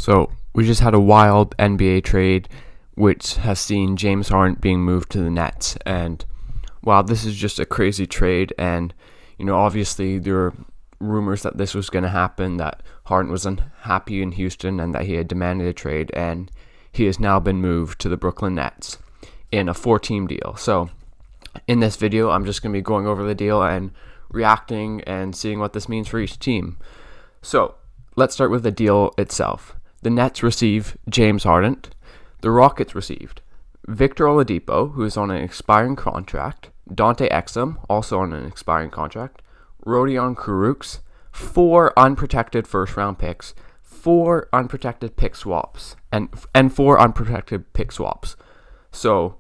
So we just had a wild NBA trade, which has seen James Harden being moved to the Nets. And wow, this is just a crazy trade. And, obviously there were rumors that this was going to happen, that Harden was unhappy in Houston and that he had demanded a trade. And he has now been moved to the Brooklyn Nets in a 4-team deal. So in this video, I'm just going to be going over the deal and reacting and seeing what this means for each team. So let's start with the deal itself. The Nets receive James Harden. The Rockets received Victor Oladipo, who is on an expiring contract, Dante Exum, also on an expiring contract, Rodion Kurucs, 4 unprotected first-round picks, 4 unprotected pick swaps, and 4 unprotected pick swaps. So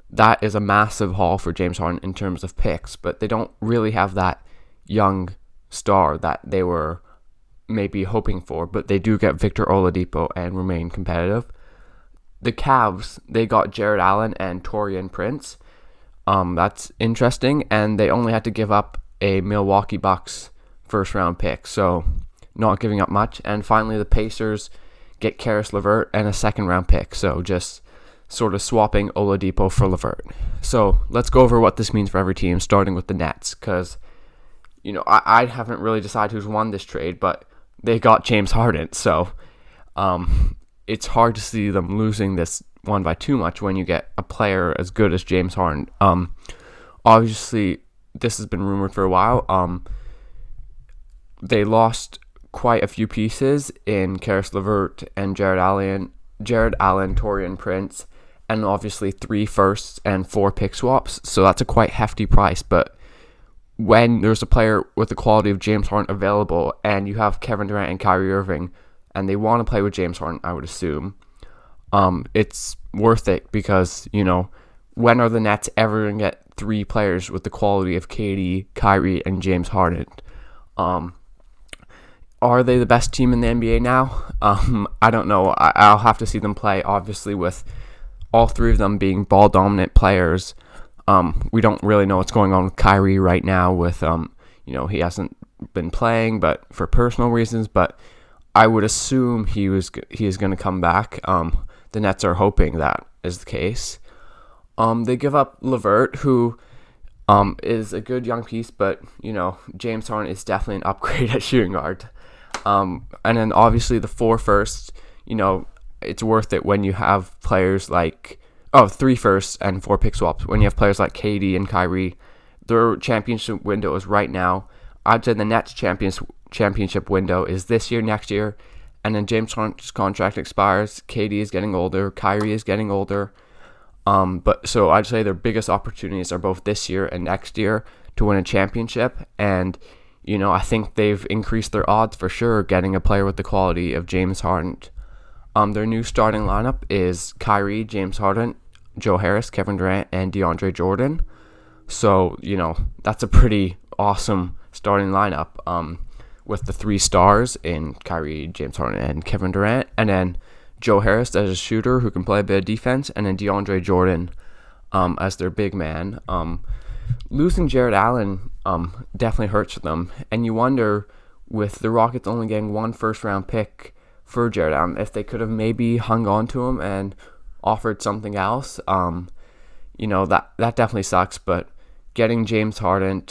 that is a massive haul for James Harden in terms of picks, but they don't really have that young star that they were maybe hoping for, but they do get Victor Oladipo and remain competitive. The Cavs, they got Jared Allen and Taurean Prince. That's interesting, and they only had to give up a Milwaukee Bucks first-round pick, so not giving up much. And finally, the Pacers get Karis LeVert and a second-round pick, so just sort of swapping Oladipo for LeVert. So let's go over what this means for every team, starting with the Nets, because I haven't really decided who's won this trade, but they got James Harden, so it's hard to see them losing this one by too much when you get a player as good as James Harden. Obviously, this has been rumored for a while. They lost quite a few pieces in Karis LeVert and Jared Allen, Taurean Prince, and obviously 3 firsts and 4 pick swaps. So that's a quite hefty price, but when there's a player with the quality of James Harden available and you have Kevin Durant and Kyrie Irving and they want to play with James Harden, I would assume, it's worth it because, when are the Nets ever going to get 3 players with the quality of KD, Kyrie, and James Harden? Are they the best team in the NBA now? I don't know. I'll have to see them play, obviously, with all 3 of them being ball-dominant players. We don't really know what's going on with Kyrie right now with, he hasn't been playing, but for personal reasons, but I would assume he is going to come back. The Nets are hoping that is the case. They give up LeVert, who is a good young piece, but, James Harden is definitely an upgrade at shooting guard. And then obviously the 4 firsts, it's worth it when you have players like 3 firsts and 4 pick swaps. When you have players like KD and Kyrie, their championship window is right now. I'd say the Nets championship window is this year, next year, and then James Harden's contract expires. KD is getting older. Kyrie is getting older. But so I'd say their biggest opportunities are both this year and next year to win a championship. And, I think they've increased their odds for sure getting a player with the quality of James Harden. Their new starting lineup is Kyrie, James Harden, Joe Harris, Kevin Durant, and DeAndre Jordan. So, that's a pretty awesome starting lineup with the 3 stars in Kyrie, James Harden, and Kevin Durant. And then Joe Harris as a shooter who can play a bit of defense. And then DeAndre Jordan as their big man. Losing Jared Allen definitely hurts them. And you wonder, with the Rockets only getting 1 first-round pick for Jared Allen, if they could have maybe hung on to him and offered something else. That definitely sucks. But getting James Harden,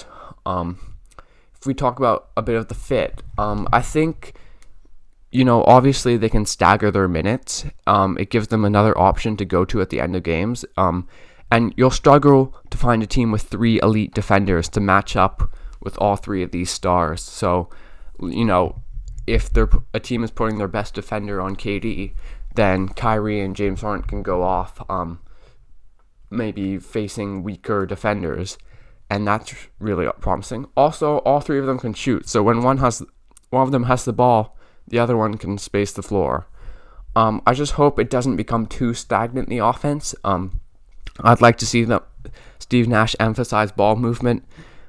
if we talk about a bit of the fit, I think, obviously they can stagger their minutes. It gives them another option to go to at the end of games. And you'll struggle to find a team with 3 elite defenders to match up with all 3 of these stars. So, if a team is putting their best defender on KD, then Kyrie and James Harden can go off, maybe facing weaker defenders, and that's really promising. Also, all 3 of them can shoot, so when one of them has the ball, the other one can space the floor. I just hope it doesn't become too stagnant in the offense. I'd like to see Steve Nash emphasize ball movement,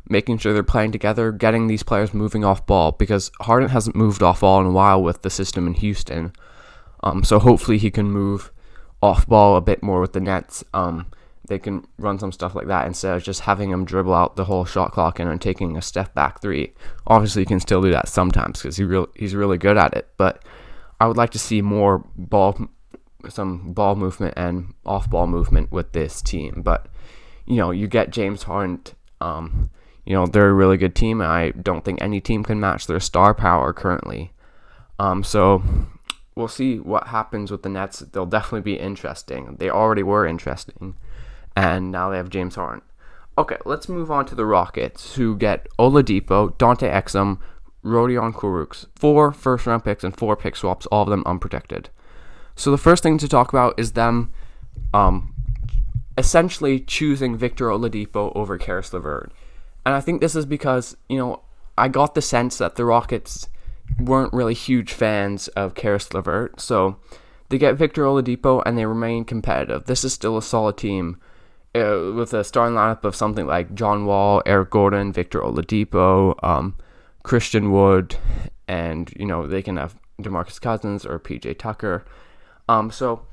making sure they're playing together, getting these players moving off ball, because Harden hasn't moved off ball in a while with the system in Houston. So hopefully he can move off ball a bit more with the Nets. They can run some stuff like that instead of just having him dribble out the whole shot clock and then taking a step back 3. Obviously, he can still do that sometimes because he's really good at it. But I would like to see some ball movement and off-ball movement with this team. But, you get James Harden. They're a really good team, and I don't think any team can match their star power currently. So we'll see what happens with the Nets. They'll definitely be interesting. They already were interesting, and now they have James Harden. Okay, let's move on to the Rockets, who get Oladipo, Dante Exum, Rodion Kurucs, 4 first-round picks and 4 pick swaps, all of them unprotected. So the first thing to talk about is them essentially choosing Victor Oladipo over Karis LeVert. And I think this is because, I got the sense that the Rockets weren't really huge fans of Karis LeVert. So they get Victor Oladipo and they remain competitive. This is still a solid team with a starting lineup of something like John Wall, Eric Gordon, Victor Oladipo, Christian Wood, and, they can have DeMarcus Cousins or PJ Tucker. So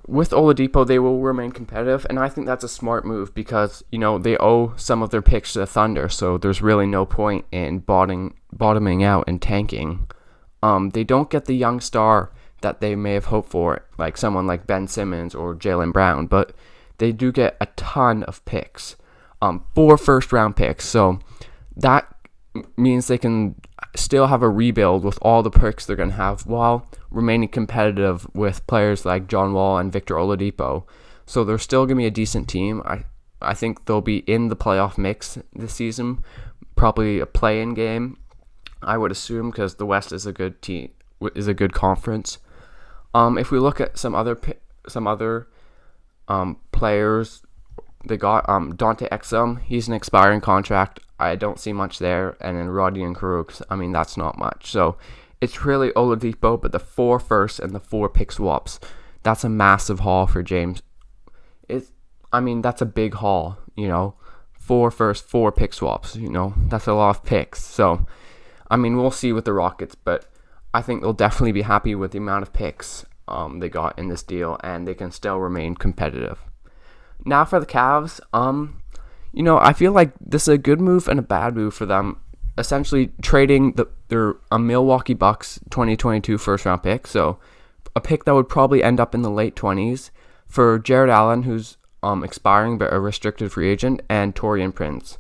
with Oladipo, they will remain competitive, and I think that's a smart move because, they owe some of their picks to the Thunder, so there's really no point in bottoming out and tanking. They don't get the young star that they may have hoped for, like someone like Ben Simmons or Jaylen Brown, but they do get a ton of picks, 4 first-round picks, so that means they can still have a rebuild with all the picks they're going to have while remaining competitive with players like John Wall and Victor Oladipo. So they're still going to be a decent team. I think they'll be in the playoff mix this season, probably a play-in game, I would assume, because the West is a good team, is a good conference. If we look at some other players, they got Dante Exum. He's an expiring contract. I don't see much there. And then Rodion Kurucs, that's not much. So it's really Oladipo, but the 4 firsts and the 4 pick swaps, that's a massive haul for James. That's a big haul, 4 firsts, 4 pick swaps, that's a lot of picks. So, we'll see with the Rockets, but I think they'll definitely be happy with the amount of picks they got in this deal, and they can still remain competitive. Now for the Cavs, I feel like this is a good move and a bad move for them. Essentially trading their Milwaukee Bucks 2022 first round pick, so a pick that would probably end up in the late 20s, for Jared Allen, who's expiring but a restricted free agent, and Taurean Prince.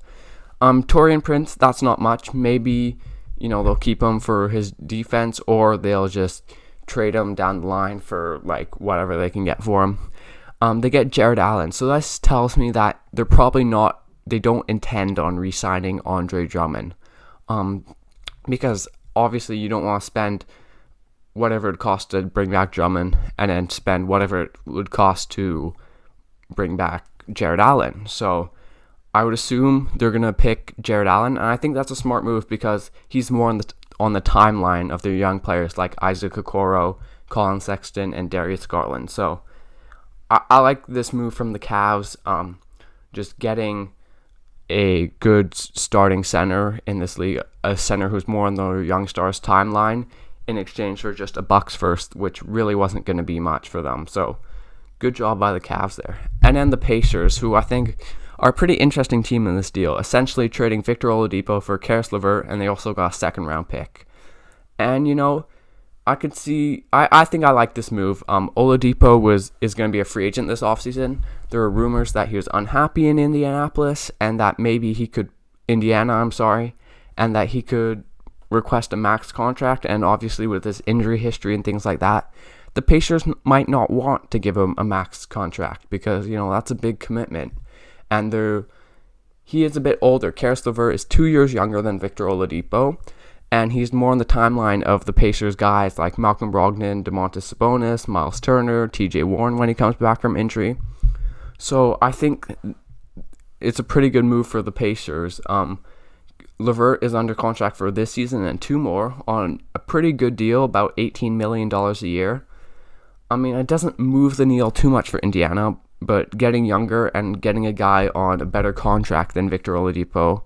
Taurean Prince, that's not much. Maybe they'll keep him for his defense, or they'll just trade him down the line for like whatever they can get for him. They get Jared Allen, so this tells me that they don't intend on re-signing Andre Drummond, because obviously you don't want to spend whatever it costs to bring back Drummond and then spend whatever it would cost to bring back Jared Allen. So I would assume they're going to pick Jared Allen, and I think that's a smart move because he's more on the timeline of their young players like Isaac Okoro, Colin Sexton, and Darius Garland. So I like this move from the Cavs, just getting a good starting center in this league, a center who's more on the young stars timeline, in exchange for just a Bucks first, which really wasn't going to be much for them. So good job by the Cavs there. And then the Pacers, who I think are a pretty interesting team in this deal, essentially trading Victor Oladipo for Karis LeVert, and they also got a second round pick. And I think I like this move. Oladipo is going to be a free agent this offseason. There are rumors that he was unhappy in Indianapolis, and that maybe and that he could request a max contract. And obviously with his injury history and things like that, the Pacers might not want to give him a max contract because, that's a big commitment. And he is a bit older. Karis LeVert is 2 years younger than Victor Oladipo, and he's more on the timeline of the Pacers guys like Malcolm Brogdon, Domantas Sabonis, Miles Turner, TJ Warren when he comes back from injury. So I think it's a pretty good move for the Pacers. LeVert is under contract for this season and 2 more on a pretty good deal, about $18 million a year. It doesn't move the needle too much for Indiana, but getting younger and getting a guy on a better contract than Victor Oladipo,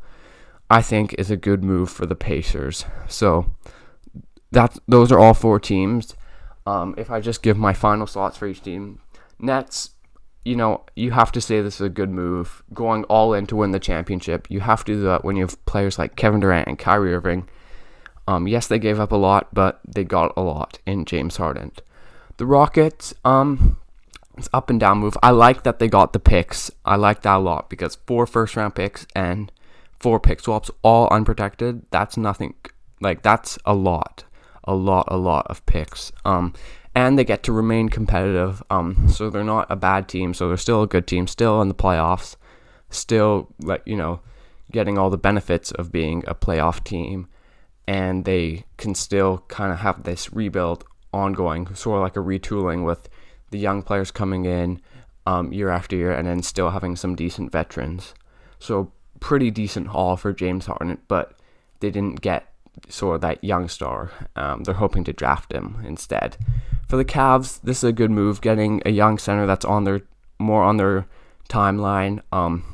I think, is a good move for the Pacers. So those are all 4 teams. If I just give my final thoughts for each team, Nets, you have to say this is a good move. Going all in to win the championship, you have to do that when you have players like Kevin Durant and Kyrie Irving. Yes, they gave up a lot, but they got a lot in James Harden. The Rockets, it's up and down move. I like that they got the picks. I like that a lot because 4 first round picks and 4 pick swaps, all unprotected. That's nothing. Like, that's a lot of picks. And they get to remain competitive. So they're not a bad team. So they're still a good team, still in the playoffs, still, like, getting all the benefits of being a playoff team. And they can still kind of have this rebuild ongoing, sort of like a retooling with the young players coming in year after year, and then still having some decent veterans. So pretty decent haul for James Harden, but they didn't get sort of that young star. They're hoping to draft him instead. For the Cavs, this is a good move, getting a young center that's more on their timeline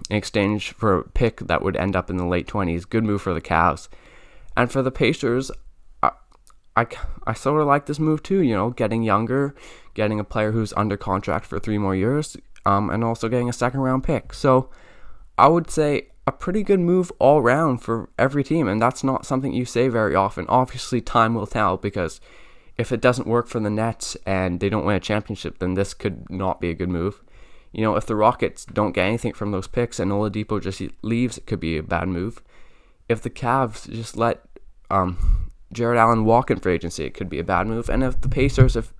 in exchange for a pick that would end up in the late 20s. Good move for the Cavs. And for the Pacers, I sort of like this move too, getting younger, getting a player who's under contract for 3 more years, and also getting a second round pick. So I would say a pretty good move all round for every team, and that's not something you say very often. Obviously, time will tell, because if it doesn't work for the Nets and they don't win a championship, then this could not be a good move. If the Rockets don't get anything from those picks and Oladipo just leaves, it could be a bad move. If the Cavs just let Jared Allen walk in free agency, it could be a bad move. And if the Pacers, if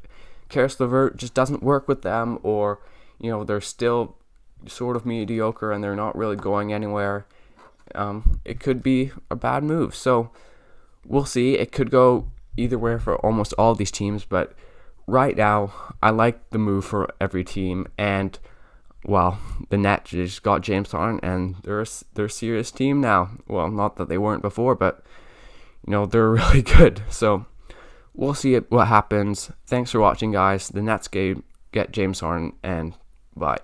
Karis LeVert just doesn't work with them, or they're still sort of mediocre and they're not really going anywhere, it could be a bad move. So we'll see. It could go either way for almost all these teams, but right now I like the move for every team. And well, the Nets just got James Harden, and they're a serious team now. Well, not that they weren't before, but they're really good. So we'll see what happens. Thanks for watching, guys. The Nets get James Harden, and bye.